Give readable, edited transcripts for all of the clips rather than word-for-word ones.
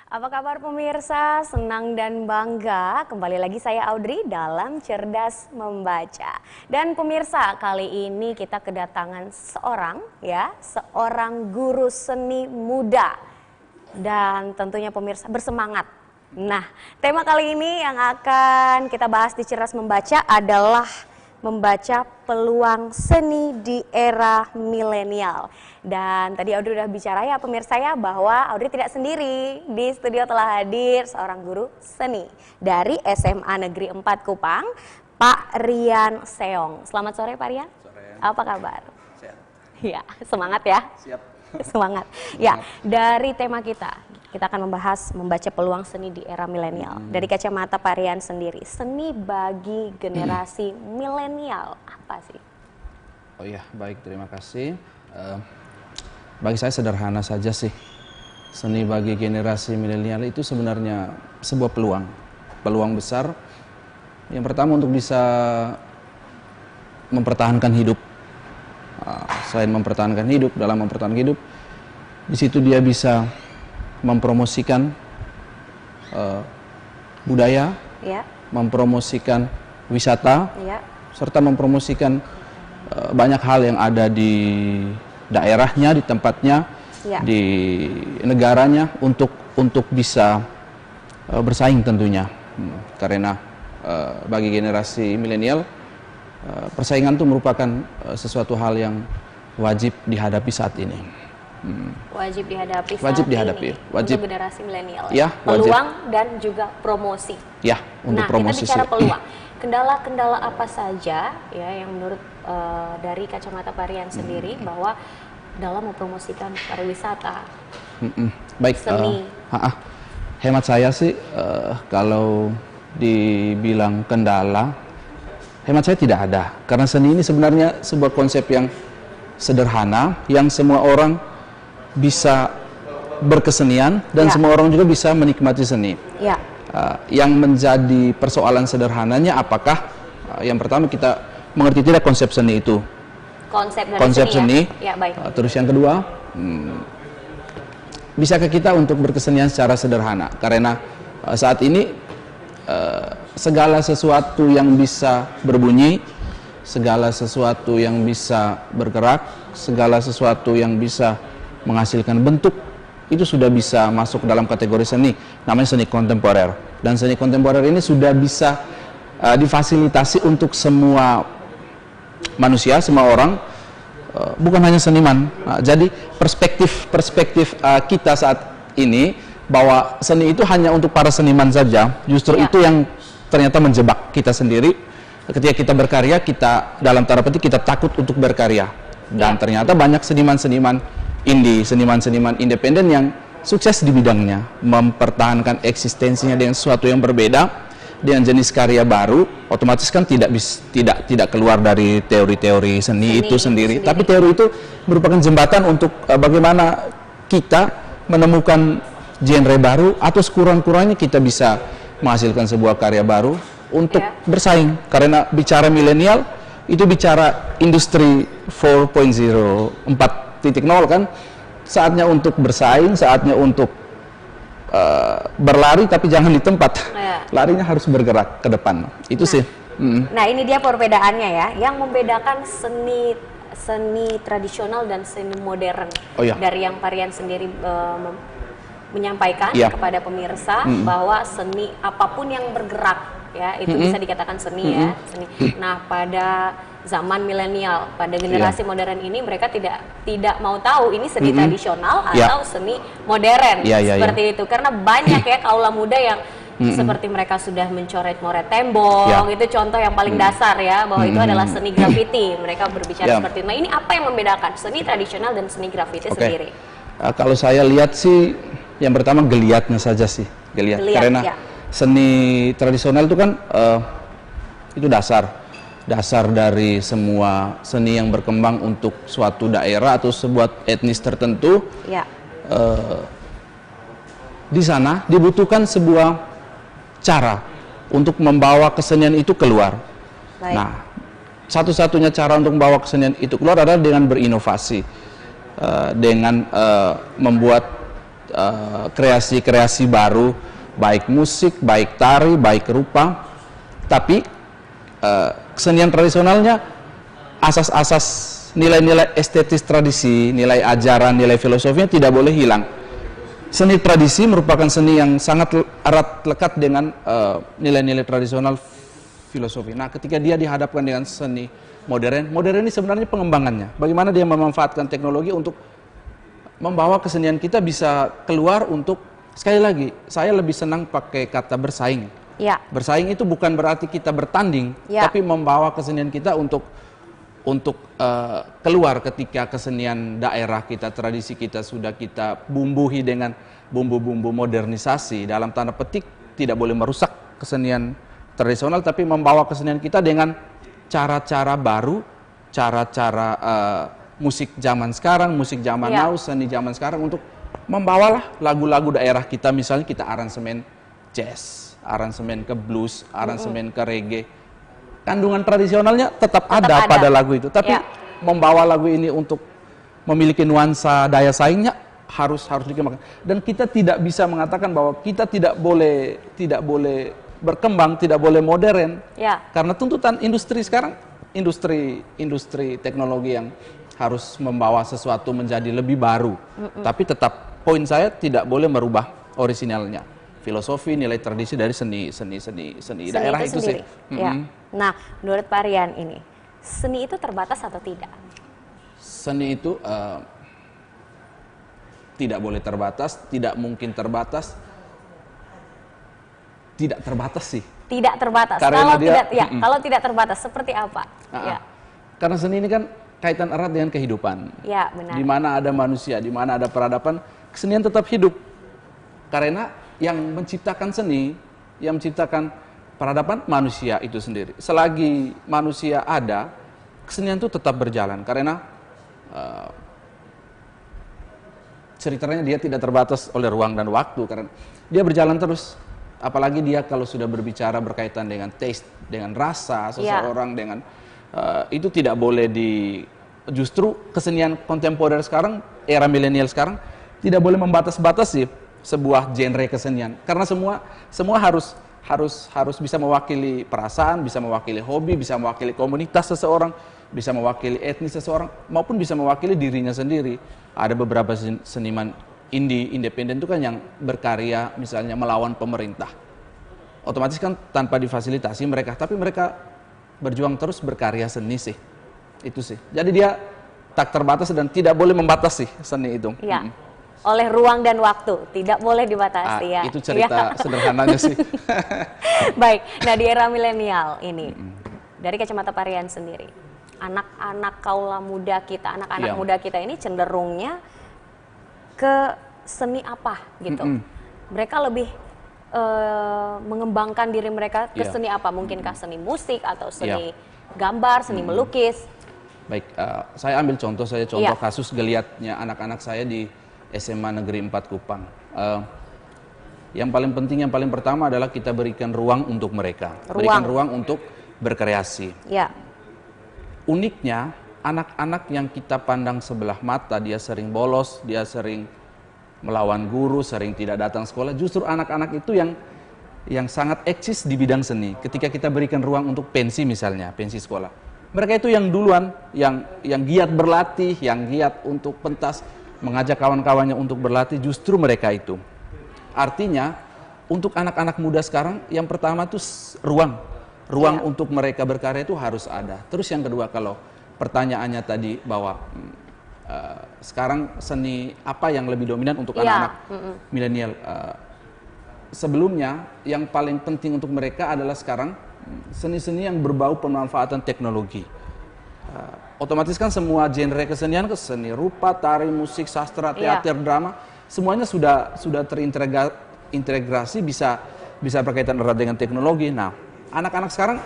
Apa kabar pemirsa? Senang dan bangga kembali lagi saya Audrey dalam Cerdas Membaca. Dan pemirsa, kali ini kita kedatangan seorang guru seni muda. Dan tentunya pemirsa bersemangat. Nah, tema kali ini yang akan kita bahas di Cerdas Membaca adalah membaca peluang seni di era milenial. Dan tadi Audrey udah bicara ya pemirsa ya bahwa Audrey tidak sendiri. Di studio telah hadir seorang guru seni dari SMA Negeri 4 Kupang, Pak Rian Seong. Selamat sore Pak Rian. Sore. Apa kabar? Sehat. Ya, semangat ya. Siap. Semangat. Ya, dari tema kita akan membahas membaca peluang seni di era milenial. Dari kacamata Pak Rian sendiri, seni bagi generasi milenial apa sih? Oh iya, baik, terima kasih. Bagi saya sederhana saja sih. Seni bagi generasi milenial itu sebenarnya sebuah peluang besar. Yang pertama untuk bisa mempertahankan hidup. Selain mempertahankan hidup, dalam mempertahankan hidup, di situ dia bisa mempromosikan budaya, Ya. mempromosikan wisata, Ya. serta mempromosikan banyak hal yang ada di daerahnya, di tempatnya, Ya. di negaranya untuk bisa bersaing tentunya. Karena bagi generasi milenial persaingan itu merupakan sesuatu hal yang wajib dihadapi saat ini. Wajib dihadapi Wajib saat dihadapi. ini Wajib. untuk generasi milenial. Ya, wajib. Peluang dan juga promosi. Ya, untuk Nah, promosi kita bicara sih. peluang. Kendala-kendala apa saja ya yang menurut dari kacamata Pak Rian sendiri bahwa dalam mempromosikan pariwisata, Baik, seni. Hemat saya sih kalau dibilang kendala, hemat saya tidak ada. Karena seni ini sebenarnya sebuah konsep yang sederhana, yang semua orang bisa berkesenian dan Ya. semua orang juga bisa menikmati seni. Ya. Yang menjadi persoalan sederhananya apakah yang pertama kita mengerti tidak konsep seni itu. Konsep seni. Ya, baik. Terus yang kedua, bisakah kita untuk berkesenian secara sederhana? Karena saat ini segala sesuatu yang bisa berbunyi, segala sesuatu yang bisa bergerak, segala sesuatu yang bisa menghasilkan bentuk, itu sudah bisa masuk dalam kategori seni, namanya seni kontemporer. Dan seni kontemporer ini sudah bisa difasilitasi untuk semua manusia, semua orang, bukan hanya seniman. Jadi perspektif kita saat ini bahwa seni itu hanya untuk para seniman saja, justru Ya. itu yang ternyata menjebak kita sendiri. Ketika kita berkarya, kita dalam tanda petik kita takut untuk berkarya. Dan Ya. ternyata banyak seniman-seniman indie, seniman-seniman independen yang sukses di bidangnya, mempertahankan eksistensinya dengan sesuatu yang berbeda, dengan jenis karya baru, otomatis kan tidak keluar dari teori-teori seni itu sendiri. Tapi teori itu merupakan jembatan untuk bagaimana kita menemukan genre baru, atau sekurang-kurangnya kita bisa menghasilkan sebuah karya baru untuk bersaing. Karena bicara milenial itu bicara industri 4.0, 4.0 kan, saatnya untuk bersaing, saatnya untuk berlari, tapi jangan di tempat. Larinya harus bergerak ke depan. Itu sih. Nah, ini dia perbedaannya ya, yang membedakan seni tradisional dan seni modern. Oh, iya. Dari yang Pak Rian sendiri menyampaikan Iya. kepada pemirsa bahwa seni apapun yang bergerak ya itu bisa dikatakan seni ya, seni. Nah, pada zaman milenial, pada generasi modern ini mereka tidak mau tahu ini seni tradisional atau seni modern seperti itu, karena banyak ya kaula muda yang seperti mereka sudah mencoret-moret tembok, itu contoh yang paling dasar ya, bahwa itu adalah seni graffiti. Mereka berbicara seperti itu. Nah, ini apa yang membedakan seni tradisional dan seni graffiti sendiri? Kalau saya lihat sih, yang pertama geliatnya saja sih, geliat. Karena seni tradisional itu kan itu dasar dari semua seni yang berkembang untuk suatu daerah atau sebuah etnis tertentu. Ya. Di sana dibutuhkan sebuah cara untuk membawa kesenian itu keluar. Baik. Nah, satu-satunya cara untuk membawa kesenian itu keluar adalah dengan berinovasi, dengan membuat kreasi-kreasi baru, baik musik, baik tari, baik rupa, tapi kesenian tradisionalnya asas-asas nilai-nilai estetis tradisi, nilai ajaran, nilai filosofinya tidak boleh hilang. Seni tradisi merupakan seni yang sangat erat lekat dengan nilai-nilai tradisional filosofi. Nah, ketika dia dihadapkan dengan seni modern, modern ini sebenarnya pengembangannya. Bagaimana dia memanfaatkan teknologi untuk membawa kesenian kita bisa keluar untuk, sekali lagi, saya lebih senang pakai kata bersaing. Ya. Bersaing itu bukan berarti kita bertanding, tapi membawa kesenian kita untuk keluar ketika kesenian daerah kita, tradisi kita sudah kita bumbuhi dengan bumbu-bumbu modernisasi. Dalam tanda petik tidak boleh merusak kesenian tradisional, tapi membawa kesenian kita dengan cara-cara baru, cara-cara musik zaman sekarang, musik zaman now, seni zaman sekarang, untuk membawalah lagu-lagu daerah kita. Misalnya kita aransemen jazz, aransemen ke blues, aransemen ke reggae. Kandungan tradisionalnya tetap ada pada lagu itu, tapi membawa lagu ini untuk memiliki nuansa daya saingnya harus dikembangkan. Dan kita tidak bisa mengatakan bahwa kita tidak boleh berkembang, tidak boleh modern, karena tuntutan industri sekarang, industri teknologi yang harus membawa sesuatu menjadi lebih baru. Tapi tetap poin saya tidak boleh merubah orisinalnya, filosofi, nilai tradisi dari seni daerah itu sih. Nah, menurut Pak Rian ini, seni itu terbatas atau tidak? Seni itu tidak boleh terbatas, tidak mungkin terbatas, tidak terbatas sih. Tidak terbatas. Kalau tidak terbatas seperti apa? Karena seni ini kan kaitan erat dengan kehidupan. Ya, benar. Di mana ada manusia, di mana ada peradaban, kesenian tetap hidup. Karena yang menciptakan seni, yang menciptakan peradaban, manusia itu sendiri. Selagi manusia ada, kesenian itu tetap berjalan. Karena ceritanya dia tidak terbatas oleh ruang dan waktu, karena dia berjalan terus. Apalagi dia kalau sudah berbicara berkaitan dengan taste, dengan rasa seseorang, dengan itu tidak boleh justru kesenian kontemporer sekarang, era milenial sekarang, tidak boleh membatas-batasi sebuah genre kesenian, karena semua harus bisa mewakili perasaan, bisa mewakili hobi, bisa mewakili komunitas seseorang, bisa mewakili etnis seseorang, maupun bisa mewakili dirinya sendiri. Ada beberapa seniman independen itu kan yang berkarya misalnya melawan pemerintah, otomatis kan tanpa difasilitasi mereka, tapi mereka berjuang terus berkarya seni sih, itu sih. Jadi dia tak terbatas dan tidak boleh membatasi seni itu. Iya. Oleh ruang dan waktu, tidak boleh dibatasi ya. Itu cerita sederhananya sih. Baik, nah di era milenial ini, dari kacamata Pak Rian sendiri, anak-anak kaula muda kita, anak-anak muda kita ini cenderungnya ke seni apa gitu? Mereka lebih mengembangkan diri mereka ke seni apa? Mungkinkah seni musik atau seni gambar, seni melukis? Baik, saya ambil contoh kasus geliatnya anak-anak saya di SMA Negeri 4 Kupang. Yang paling penting, yang paling pertama adalah kita berikan ruang untuk mereka, berikan ruang untuk berkreasi. Uniknya, anak-anak yang kita pandang sebelah mata, dia sering bolos, dia sering melawan guru, sering tidak datang sekolah, justru anak-anak itu yang sangat eksis di bidang seni. Ketika kita berikan ruang untuk pensi misalnya, pensi sekolah, mereka itu yang duluan, yang giat berlatih, yang giat untuk pentas, mengajak kawan-kawannya untuk berlatih, justru mereka itu. Artinya, untuk anak-anak muda sekarang, yang pertama itu ruang untuk mereka berkarya itu harus ada. Terus yang kedua, kalau pertanyaannya tadi bahwa sekarang seni apa yang lebih dominan untuk anak-anak milenial, sebelumnya yang paling penting untuk mereka adalah sekarang seni-seni yang berbau pemanfaatan teknologi. Otomatis kan semua genre kesenian, seni rupa, tari, musik, sastra, teater, drama, semuanya sudah terintegrasi, bisa berkaitan erat dengan teknologi. Nah, anak-anak sekarang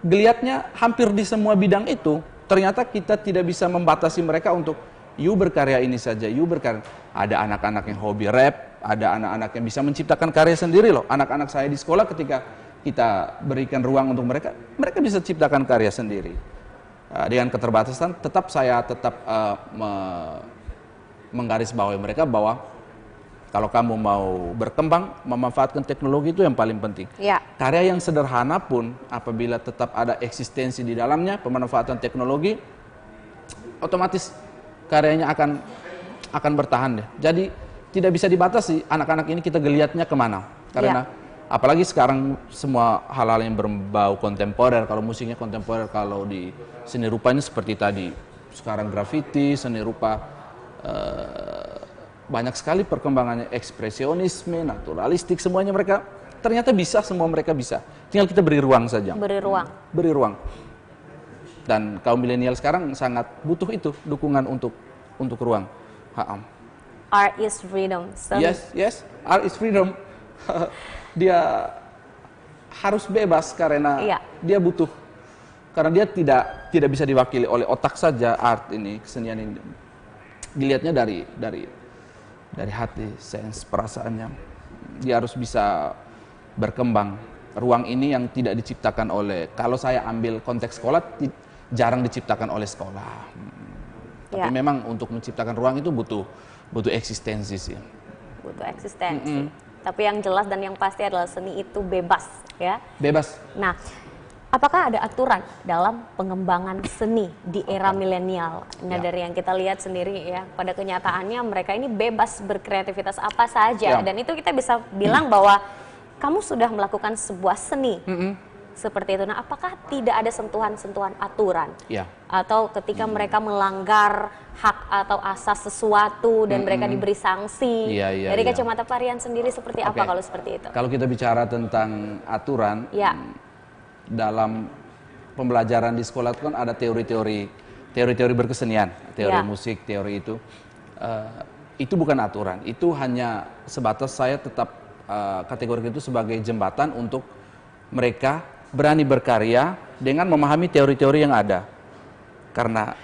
geliatnya hampir di semua bidang itu. Ternyata kita tidak bisa membatasi mereka untuk you berkarya ini saja, you berkarya. Ada anak-anak yang hobi rap, ada anak-anak yang bisa menciptakan karya sendiri loh. Anak-anak saya di sekolah, ketika kita berikan ruang untuk mereka bisa ciptakan karya sendiri. Dengan keterbatasan, saya tetap menggarisbawahi mereka bahwa Kalau kamu mau berkembang, memanfaatkan teknologi itu yang paling penting. Ya. Karya yang sederhana pun apabila tetap ada eksistensi di dalamnya, pemanfaatan teknologi, otomatis karyanya akan bertahan deh. Jadi tidak bisa dibatasi anak-anak ini kita geliatnya kemana. Karena apalagi sekarang semua hal-hal yang berbau kontemporer, kalau musiknya kontemporer, kalau di seni rupanya seperti tadi. Sekarang graffiti, seni rupa, banyak sekali perkembangannya, ekspresionisme, naturalistik, semuanya mereka ternyata bisa, semua mereka bisa. Tinggal kita beri ruang saja. Beri ruang. Beri ruang. Dan kaum milenial sekarang sangat butuh itu, dukungan untuk ruang. Art is freedom. So, Yes, art is freedom. Dia harus bebas karena dia butuh. Karena dia tidak bisa diwakili oleh otak saja, art ini, kesenian ini. Dilihatnya dari hati, sense, perasaannya. Dia harus bisa berkembang. Ruang ini yang tidak diciptakan oleh, kalau saya ambil konteks sekolah, jarang diciptakan oleh sekolah. Tapi memang untuk menciptakan ruang itu butuh eksistensi sih. Butuh eksistensi. Tapi yang jelas dan yang pasti adalah seni itu bebas, ya. Bebas. Nah, apakah ada aturan dalam pengembangan seni di era milenial? Nah, dari yang kita lihat sendiri ya, pada kenyataannya mereka ini bebas berkreativitas apa saja. Dan itu kita bisa bilang bahwa kamu sudah melakukan sebuah seni. Seperti itu. Nah, apakah tidak ada sentuhan-sentuhan aturan? Atau ketika mereka melanggar hak atau asas sesuatu dan mereka diberi sanksi? Dari kacamata Parian sendiri seperti apa kalau seperti itu? Kalau kita bicara tentang aturan, dalam pembelajaran di sekolah itu kan ada teori-teori berkesenian, teori musik, teori itu bukan aturan, itu hanya sebatas saya tetap kategori itu sebagai jembatan untuk mereka berani berkarya dengan memahami teori-teori yang ada. Karena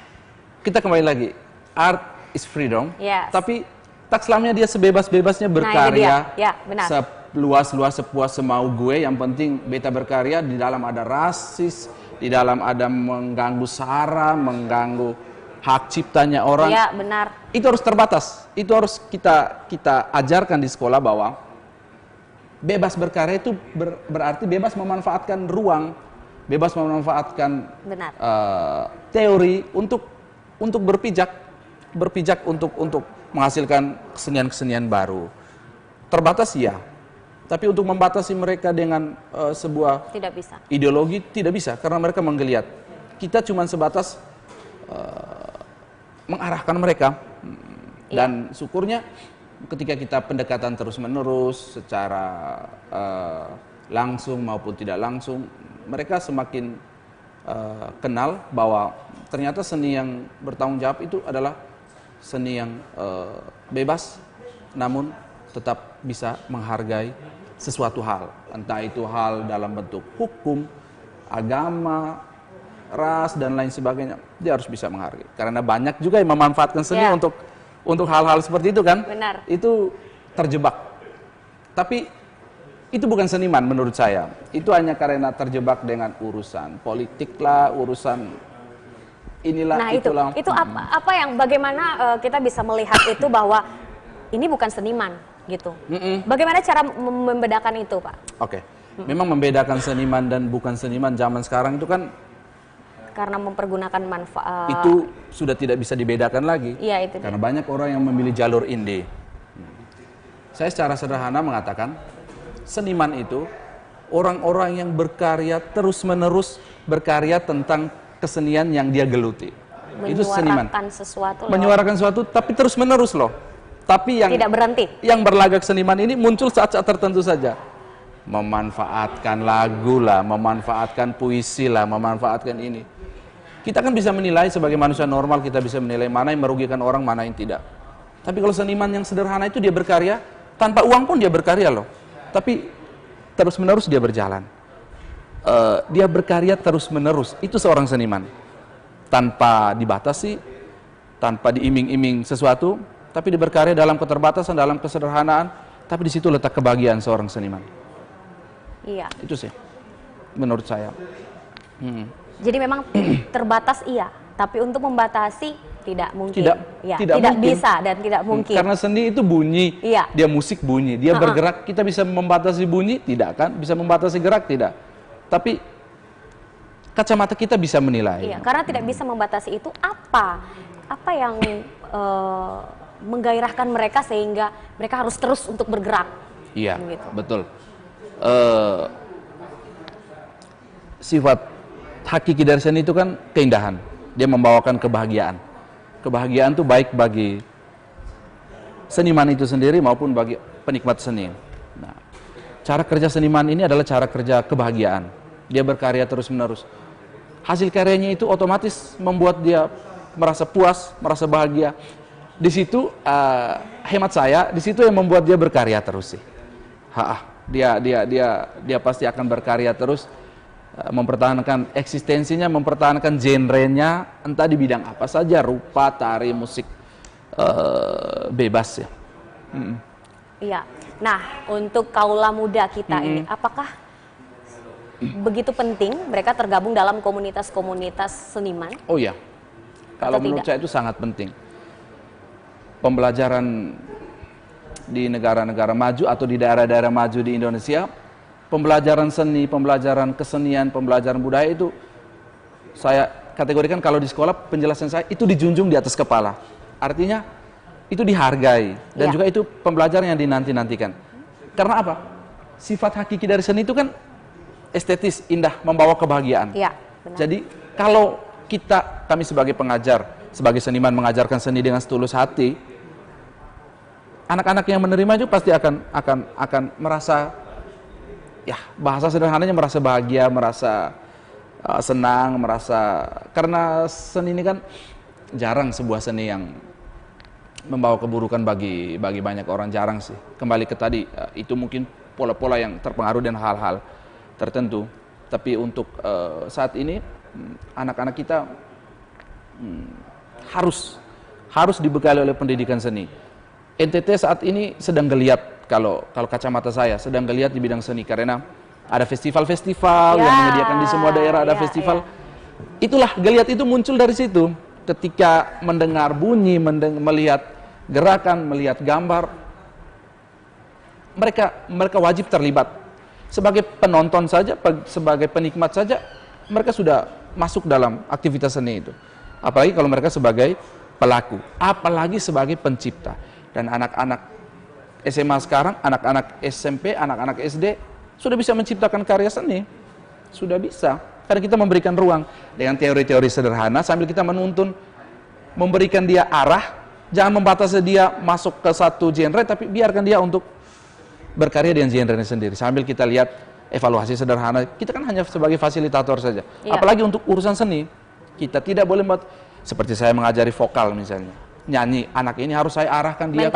kita kembali lagi, art is freedom, tapi tak selamanya dia sebebas-bebasnya berkarya, seluas-luas sepuas semau gue, yang penting beta berkarya, di dalam ada rasis, di dalam ada mengganggu SARA, mengganggu hak ciptanya orang. Itu harus terbatas, itu harus kita ajarkan di sekolah bahwa bebas berkarya itu berarti bebas memanfaatkan ruang, bebas memanfaatkan teori untuk berpijak untuk menghasilkan kesenian-kesenian baru. Terbatas tapi untuk membatasi mereka dengan sebuah ideologi tidak bisa, karena mereka menggeliat. Kita cuma sebatas mengarahkan mereka, dan syukurnya ketika kita pendekatan terus-menerus secara langsung maupun tidak langsung, mereka semakin kenal bahwa ternyata seni yang bertanggung jawab itu adalah seni yang bebas, namun tetap bisa menghargai sesuatu hal, entah itu hal dalam bentuk hukum, agama, ras, dan lain sebagainya. Dia harus bisa menghargai, karena banyak juga yang memanfaatkan seni untuk hal-hal seperti itu kan. Itu terjebak. Tapi itu bukan seniman menurut saya. Itu hanya karena terjebak dengan urusan politik lah, urusan inilah, itulah. Itu apa yang bagaimana kita bisa melihat itu bahwa ini bukan seniman gitu. Bagaimana cara membedakan itu, Pak? Memang membedakan seniman dan bukan seniman zaman sekarang itu kan karena mempergunakan manfaat. Itu sudah tidak bisa dibedakan lagi. Karena dia. banyak orang yang memilih jalur indie. Saya secara sederhana mengatakan, seniman itu orang-orang yang berkarya terus-menerus berkarya tentang kesenian yang dia geluti. Itu seniman. Menyuarakan sesuatu tapi terus-menerus loh. Tapi yang tidak berhenti. Yang berlagak seniman ini muncul saat-saat tertentu saja. Memanfaatkan lagu lah, memanfaatkan puisi lah, memanfaatkan ini. Kita kan bisa menilai sebagai manusia normal, kita bisa menilai mana yang merugikan orang, mana yang tidak. Tapi kalau seniman yang sederhana itu dia berkarya, tanpa uang pun dia berkarya loh. Tapi terus-menerus dia berjalan. Dia berkarya terus-menerus, itu seorang seniman. Tanpa dibatasi, tanpa diiming-iming sesuatu, tapi dia berkarya dalam keterbatasan, dalam kesederhanaan, tapi di situ letak kebahagiaan seorang seniman. Itu sih, menurut saya. Jadi memang terbatas tapi untuk membatasi tidak mungkin. Tidak mungkin. Bisa dan tidak mungkin. Karena seni itu bunyi, dia musik bunyi, dia bergerak. Kita bisa membatasi bunyi, tidak kan? Bisa membatasi gerak, tidak. Tapi kacamata kita bisa menilai. Karena tidak bisa membatasi itu, apa yang menggairahkan mereka sehingga mereka harus terus untuk bergerak. Iya, gitu. Betul. Sifat hakiki dari seni itu kan keindahan. Dia membawakan kebahagiaan. Kebahagiaan itu baik bagi seniman itu sendiri maupun bagi penikmat seni. Nah, cara kerja seniman ini adalah cara kerja kebahagiaan. Dia berkarya terus-menerus. Hasil karyanya itu otomatis membuat dia merasa puas, merasa bahagia. Di situ hemat saya, di situ yang membuat dia berkarya terus sih. Dia pasti akan berkarya terus, mempertahankan eksistensinya, mempertahankan genrenya, entah di bidang apa saja, rupa, tari, musik, bebas ya. Iya. Nah, untuk kaula muda kita ini, apakah begitu penting mereka tergabung dalam komunitas-komunitas seniman? Oh iya, kalau menurut saya itu sangat penting. Pembelajaran di negara-negara maju atau di daerah-daerah maju di Indonesia, pembelajaran seni, pembelajaran kesenian, pembelajaran budaya itu saya kategorikan kalau di sekolah penjelasan saya itu dijunjung di atas kepala. Artinya itu dihargai dan juga itu pembelajaran yang dinanti-nantikan. Karena apa? Sifat hakiki dari seni itu kan estetis, indah, membawa kebahagiaan. Iya, benar. Jadi kalau kami sebagai pengajar, sebagai seniman mengajarkan seni dengan setulus hati, anak-anak yang menerima itu pasti akan merasa, ya bahasa sederhananya merasa bahagia, merasa senang, karena seni ini kan jarang sebuah seni yang membawa keburukan bagi banyak orang, jarang sih. Kembali ke tadi, itu mungkin pola-pola yang terpengaruh dengan hal-hal tertentu. Tapi untuk saat ini anak-anak kita harus dibekali oleh pendidikan seni. NTT saat ini sedang geliat, kalau kacamata saya sedang geliat di bidang seni, karena ada festival-festival yang menyediakan di semua daerah, ada festival. Itulah geliat itu muncul dari situ. Ketika mendengar bunyi, melihat gerakan, melihat gambar, mereka wajib terlibat. Sebagai penonton saja, sebagai penikmat saja, mereka sudah masuk dalam aktivitas seni itu. Apalagi kalau mereka sebagai pelaku, apalagi sebagai pencipta. Dan anak-anak SMA sekarang, anak-anak SMP, anak-anak SD sudah bisa menciptakan karya seni. Sudah bisa. Karena kita memberikan ruang dengan teori-teori sederhana sambil kita menuntun, memberikan dia arah, jangan membatasi dia masuk ke satu genre, tapi biarkan dia untuk berkarya dengan genre-nya sendiri. Sambil kita lihat evaluasi sederhana, kita kan hanya sebagai fasilitator saja. Apalagi untuk urusan seni, kita tidak boleh buat seperti saya mengajari vokal misalnya. Nyanyi, anak ini harus saya arahkan dia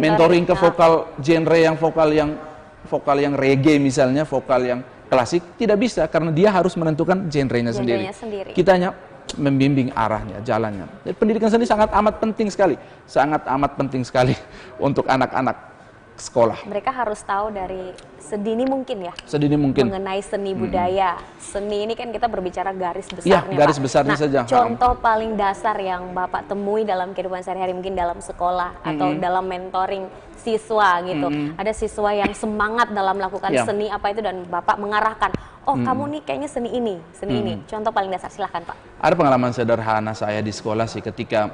mentoring ke vokal genre yang vokal yang reggae misalnya, vokal yang klasik, tidak bisa karena dia harus menentukan genrenya sendiri. Kita hanya membimbing arahnya, jalannya. Jadi pendidikan seni sangat amat penting sekali untuk anak-anak sekolah. Mereka harus tahu dari sedini mungkin ya. Sedini mungkin. Mengenai seni budaya. Seni ini kan kita berbicara garis besarnya, ya, garis besarnya saja. Contoh paling dasar yang Bapak temui dalam kehidupan sehari-hari mungkin dalam sekolah atau dalam mentoring siswa gitu. Ada siswa yang semangat dalam melakukan seni apa itu dan Bapak mengarahkan, oh kamu nih kayaknya seni ini. Contoh paling dasar, silahkan Pak. Ada pengalaman sederhana saya di sekolah sih ketika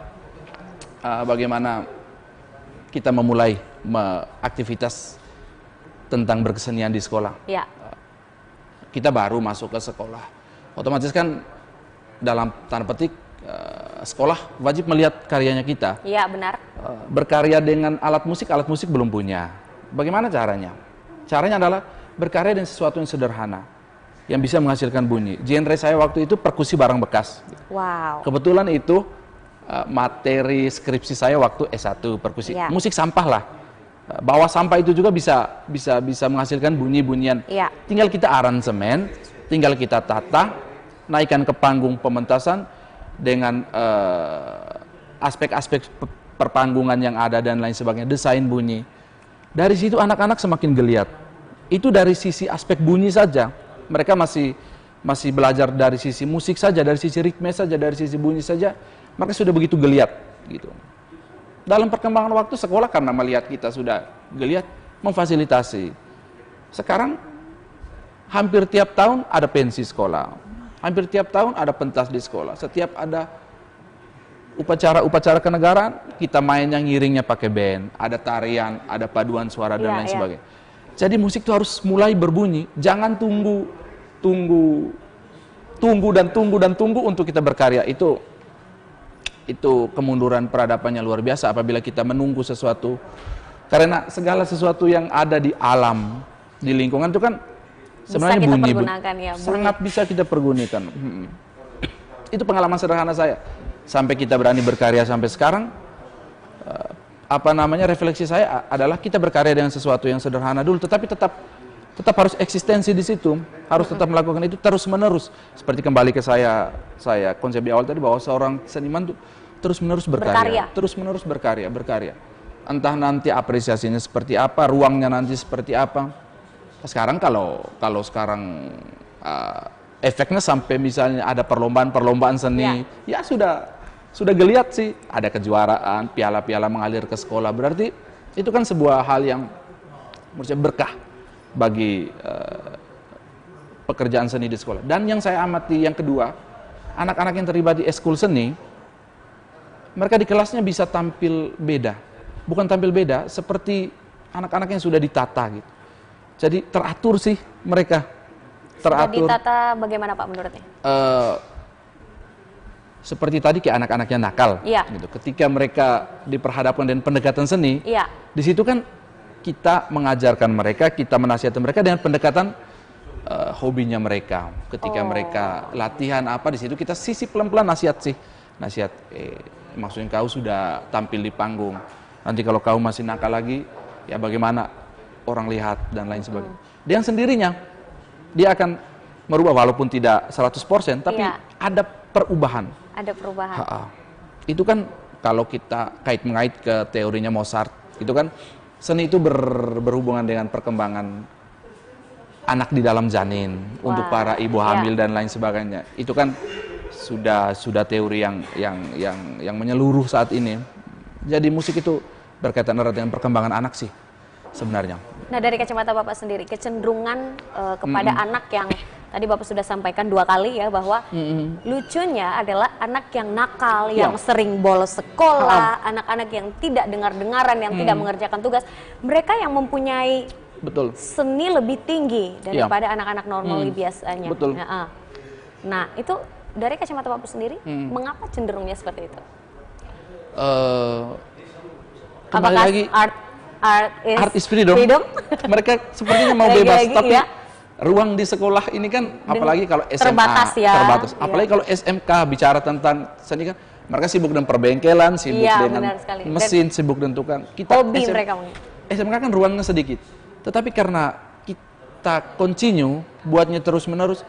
bagaimana kita memulai aktivitas tentang berkesenian di sekolah. Ya. Kita baru masuk ke sekolah, otomatis kan dalam tanda petik sekolah wajib melihat karyanya kita. Iya, benar. Berkarya dengan alat musik belum punya. Bagaimana caranya? Caranya adalah berkarya dengan sesuatu yang sederhana, yang bisa menghasilkan bunyi. Genre saya waktu itu perkusi barang bekas. Wow. Kebetulan itu materi skripsi saya waktu S1 perkusi, musik sampah lah. Bawa sampah itu juga bisa menghasilkan bunyi-bunyian. Tinggal kita aransemen, tinggal kita tata, naikkan ke panggung pementasan dengan aspek-aspek perpanggungan yang ada dan lain sebagainya, desain bunyi. Dari situ anak-anak semakin geliat. Itu dari sisi aspek bunyi saja. Mereka masih masih belajar dari sisi musik saja, dari sisi ritme saja, dari sisi bunyi saja, mereka sudah begitu geliat gitu. Dalam perkembangan waktu sekolah karena melihat kita sudah geliat memfasilitasi. Sekarang hampir tiap tahun ada pensi sekolah, hampir tiap tahun ada pentas di sekolah. Setiap ada upacara-upacara kenegaraan, kita mainnya ngiringnya pakai band, ada tarian, ada paduan suara dan lain sebagainya. Jadi musik itu harus mulai berbunyi, jangan tunggu untuk kita berkarya. Itu kemunduran peradabannya luar biasa apabila kita menunggu sesuatu, karena segala sesuatu yang ada di alam, di lingkungan itu kan sebenarnya bunyi, sangat bisa kita pergunakan. Itu pengalaman sederhana saya sampai kita berani berkarya sampai sekarang. Refleksi saya adalah kita berkarya dengan sesuatu yang sederhana dulu, tetapi tetap harus eksistensi di situ, harus tetap melakukan itu terus menerus. Seperti kembali ke saya konsep di awal tadi bahwa seorang seniman itu terus menerus berkarya, terus menerus berkarya. Entah nanti apresiasinya seperti apa, ruangnya nanti seperti apa. Sekarang kalau sekarang efeknya sampai misalnya ada perlombaan seni, ya sudah geliat sih, ada kejuaraan, piala-piala mengalir ke sekolah, berarti itu kan sebuah hal yang menurut saya berkah bagi pekerjaan seni di sekolah. Dan yang saya amati yang kedua, anak-anak yang terlibat di eskul seni, mereka di kelasnya bisa tampil beda, bukan tampil beda, seperti anak-anak yang sudah ditata gitu. Jadi teratur sih mereka. Teratur. Sudah ditata bagaimana Pak menurutnya? Seperti tadi kayak anak-anak yang nakal, gitu. Ketika mereka diperhadapkan dengan pendekatan seni, di situ kan kita mengajarkan mereka, kita menasihati mereka dengan pendekatan hobinya mereka. Ketika mereka latihan apa di situ kita sisi pelan-pelan nasihat. Maksudnya kau sudah tampil di panggung, nanti kalau kau masih nakal lagi, ya bagaimana orang lihat dan lain sebagainya. Dengan sendirinya dia akan merubah walaupun tidak 100%, tapi ada perubahan. Ada perubahan. Itu kan kalau kita mengait ke teorinya Mozart, itu kan seni itu berhubungan dengan perkembangan anak di dalam janin untuk para ibu hamil dan lain sebagainya. Itu kan sudah teori yang menyeluruh saat ini. Jadi musik itu berkaitan erat dengan perkembangan anak sih sebenarnya. Nah, dari kacamata Bapak sendiri, kecenderungan kepada anak yang tadi Bapak sudah sampaikan 2 kali ya, bahwa lucunya adalah anak yang nakal, yang sering bolos sekolah, anak-anak yang tidak dengar-dengaran, yang tidak mengerjakan tugas, mereka yang mempunyai seni lebih tinggi daripada anak-anak normal biasanya. Nah, itu dari kacamata Bapak sendiri, mengapa cenderungnya seperti itu? Kembali lagi, art is freedom. Mereka sepertinya mau bebas, tapi ruang di sekolah ini kan, apalagi kalau SMA terbatas. Apalagi kalau SMK bicara tentang seni kan, mereka sibuk dengan perbengkelan, sibuk dengan mesin, sibuk dengan tukang. Hobi mereka. SMK kan ruangnya sedikit, tetapi karena kita continue buatnya terus menerus,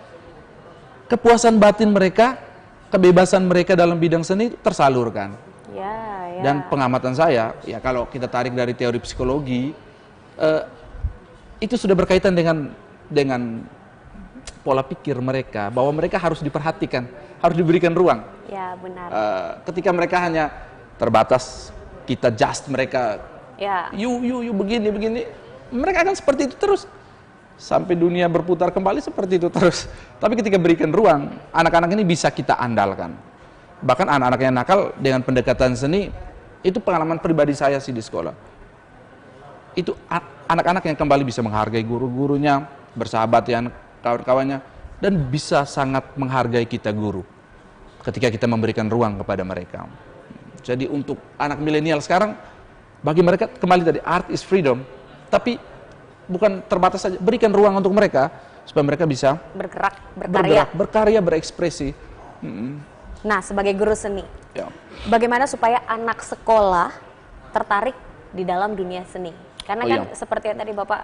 kepuasan batin mereka, kebebasan mereka dalam bidang seni tersalurkan. Dan pengamatan saya, ya kalau kita tarik dari teori psikologi, itu sudah berkaitan dengan pola pikir mereka, bahwa mereka harus diperhatikan, harus diberikan ruang. Ya, benar. Ketika mereka hanya terbatas, kita just mereka, you begini, mereka akan seperti itu terus. Sampai dunia berputar kembali seperti itu terus. Tapi ketika berikan ruang, anak-anak ini bisa kita andalkan. Bahkan anak-anak yang nakal dengan pendekatan seni, itu pengalaman pribadi saya sih di sekolah. Itu anak-anak yang kembali bisa menghargai guru-gurunya, bersahabat dengan kawan-kawannya, dan bisa sangat menghargai kita guru ketika kita memberikan ruang kepada mereka. Jadi untuk anak milenial sekarang, bagi mereka kembali tadi, art is freedom, tapi bukan terbatas saja, berikan ruang untuk mereka supaya mereka bisa berkarya, berekspresi. Nah, sebagai guru seni, bagaimana supaya anak sekolah tertarik di dalam dunia seni? Karena seperti yang tadi Bapak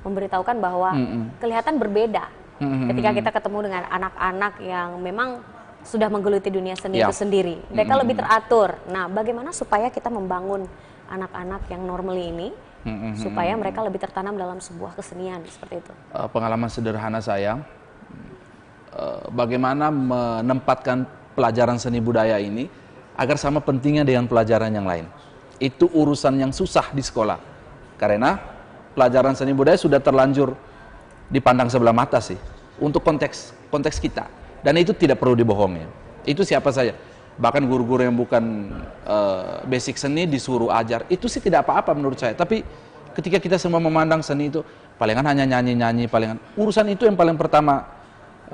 memberitahukan bahwa kelihatan berbeda ketika kita ketemu dengan anak-anak yang memang sudah menggeluti dunia seni itu sendiri. Mereka lebih teratur. Nah, bagaimana supaya kita membangun anak-anak yang normally ini supaya mereka lebih tertanam dalam sebuah kesenian seperti itu. Pengalaman sederhana saya, bagaimana menempatkan pelajaran seni budaya ini agar sama pentingnya dengan pelajaran yang lain. Itu urusan yang susah di sekolah, karena pelajaran seni budaya sudah terlanjur dipandang sebelah mata sih untuk konteks kita, dan itu tidak perlu dibohongi. Itu siapa saja, bahkan guru-guru yang bukan basic seni disuruh ajar, itu sih tidak apa-apa menurut saya. Tapi ketika kita semua memandang seni itu palingan hanya nyanyi-nyanyi, palingan urusan itu yang paling pertama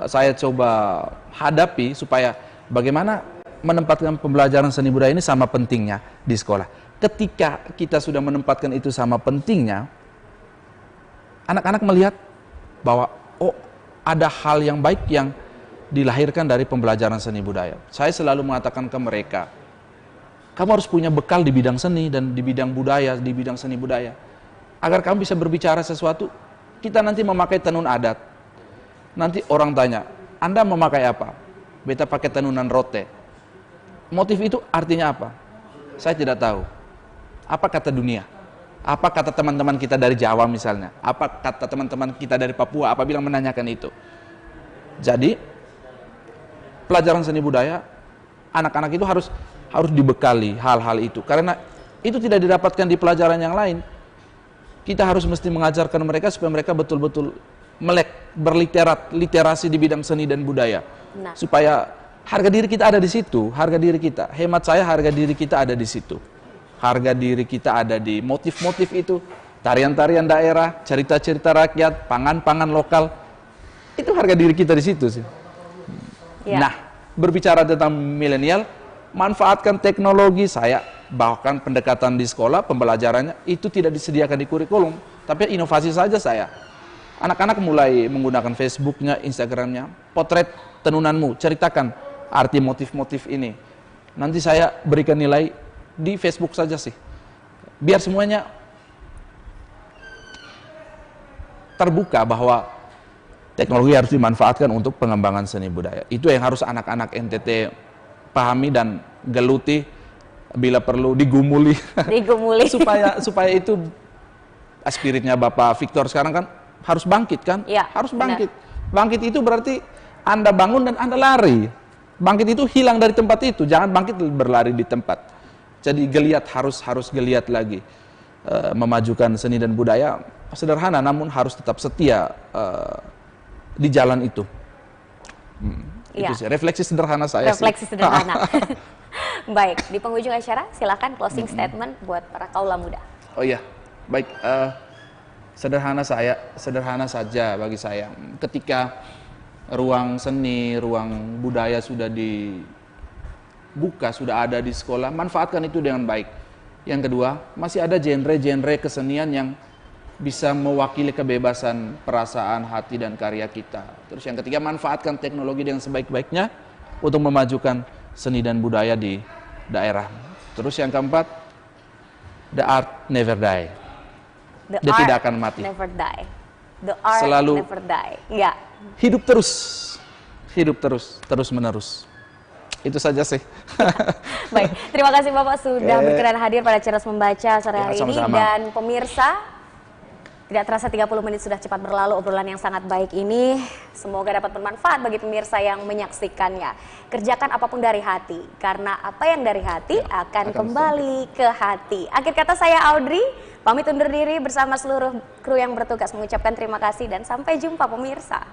saya coba hadapi, supaya bagaimana menempatkan pembelajaran seni budaya ini sama pentingnya di sekolah. Ketika kita sudah menempatkan itu sama pentingnya, anak-anak melihat bahwa oh, ada hal yang baik yang dilahirkan dari pembelajaran seni budaya. Saya selalu mengatakan ke mereka, kamu harus punya bekal di bidang seni dan di bidang budaya, di bidang seni budaya, agar kamu bisa berbicara sesuatu. Kita nanti memakai tenun adat, nanti orang tanya, Anda memakai apa? Beta pakai tenunan rote. Motif itu artinya apa? Saya tidak tahu. Apa kata dunia? Apa kata teman-teman kita dari Jawa misalnya? Apa kata teman-teman kita dari Papua apabila menanyakan itu? Jadi pelajaran seni budaya, anak-anak itu harus dibekali hal-hal itu, karena itu tidak didapatkan di pelajaran yang lain. Kita harus mesti mengajarkan mereka supaya mereka betul-betul berliterasi di bidang seni dan budaya. Nah, supaya harga diri kita ada di situ, harga diri kita. Hemat saya, harga diri kita ada di situ. Harga diri kita ada di motif-motif itu, tarian-tarian daerah, cerita-cerita rakyat, pangan-pangan lokal. Itu harga diri kita di situ sih. Ya. Nah, berbicara tentang milenial, manfaatkan teknologi. Saya bahkan pendekatan di sekolah, pembelajarannya itu tidak disediakan di kurikulum, tapi inovasi saja saya. Anak-anak mulai menggunakan Facebooknya, Instagramnya, potret tenunanmu, ceritakan arti motif-motif ini. Nanti saya berikan nilai di Facebook saja sih, biar semuanya terbuka bahwa teknologi harus dimanfaatkan untuk pengembangan seni budaya. Itu yang harus anak-anak NTT pahami dan geluti, bila perlu digumuli, supaya itu spiritnya Bapak Victor sekarang kan harus bangkit kan, ya, harus bangkit. Benar. Bangkit itu berarti Anda bangun dan Anda lari. Bangkit itu hilang dari tempat itu, jangan bangkit berlari di tempat. Jadi geliat, harus geliat lagi, memajukan seni dan budaya. Sederhana namun harus tetap setia di jalan itu. Ya. Itu sih refleksi sederhana saya. Refleksi sederhana. Baik, di penghujung acara silakan closing statement buat para kaula muda. Oh iya, baik. Sederhana saja bagi saya. Ketika ruang seni, ruang budaya sudah dibuka, sudah ada di sekolah, manfaatkan itu dengan baik. Yang kedua, masih ada genre-genre kesenian yang bisa mewakili kebebasan perasaan, hati, dan karya kita. Terus yang ketiga, manfaatkan teknologi dengan sebaik-baiknya untuk memajukan seni dan budaya di daerah. Terus yang keempat, the art never die. Dia tidak akan mati. Never die. The art selalu never die. Ya. Hidup terus menerus. Itu saja sih. Baik, terima kasih Bapak sudah berkenan hadir pada Cerdas Membaca sore hari ini. Dan pemirsa, tidak terasa 30 menit sudah cepat berlalu obrolan yang sangat baik ini. Semoga dapat bermanfaat bagi pemirsa yang menyaksikannya. Kerjakan apapun dari hati, karena apa yang dari hati akan kembali ke hati. Akhir kata saya Audrey, pamit undur diri bersama seluruh kru yang bertugas mengucapkan terima kasih dan sampai jumpa pemirsa.